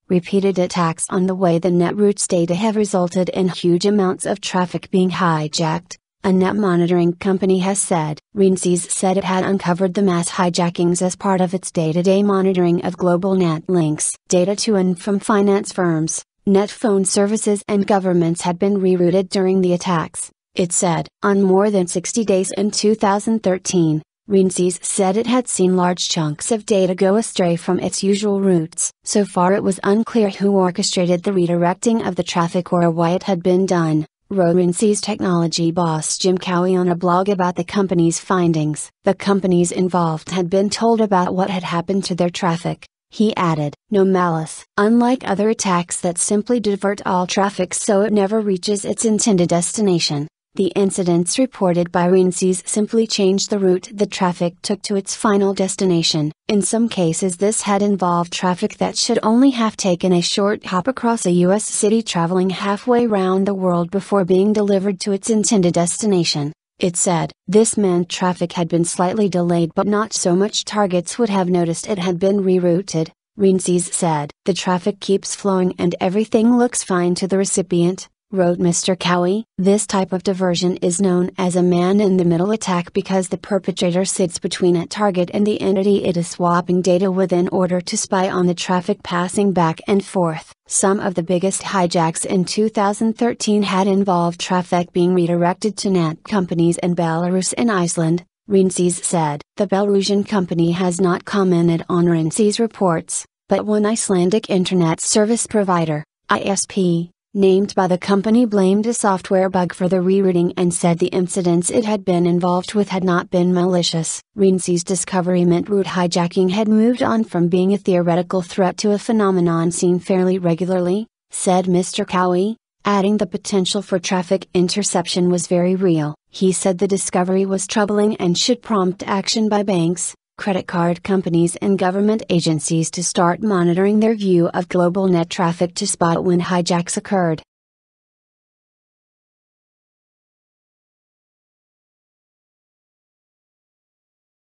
repeated attacks on the way the netroute's data have resulted in huge amounts of traffic being hijacked, a net monitoring company has said. Renesys said it had uncovered the mass hijackings as part of its day-to-day monitoring of global net links. Data to and from finance firms, net phone services and governments had been rerouted during the attacks, it said. On more than 60 days in 2013, Renesys said it had seen large chunks of data go astray from its usual routes. So far it was unclear who orchestrated the redirecting of the traffic or why it had been done, wrote Renesys technology boss Jim Cowie on a blog about the company's findings. The companies involved had been told about what had happened to their traffic, he added. No malice. Unlike other attacks that simply divert all traffic so it never reaches its intended destination, the incidents reported by Renesys simply changed the route the traffic took to its final destination. In some cases this had involved traffic that should only have taken a short hop across a U.S. city, traveling halfway round the world before being delivered to its intended destination, it said. This meant traffic had been slightly delayed but not so much targets would have noticed it had been rerouted, Renesys said. The traffic keeps flowing and everything looks fine to the recipient, wrote Mr. Cowie. This type of diversion is known as a man-in-the-middle attack because the perpetrator sits between a target and the entity it is swapping data with in order to spy on the traffic passing back and forth. Some of the biggest hijacks in 2013 had involved traffic being redirected to net companies in Belarus and Iceland, Renesys said. The Belarusian company has not commented on Renesys reports, but one Icelandic internet service provider, ISP, named by the company, blamed a software bug for the rerouting and said the incidents it had been involved with had not been malicious. Renesys' discovery meant route hijacking had moved on from being a theoretical threat to a phenomenon seen fairly regularly, said Mr. Cowie, adding the potential for traffic interception was very real. He said the discovery was troubling and should prompt action by banks, credit card companies and government agencies to start monitoring their view of global net traffic to spot when hijacks occurred.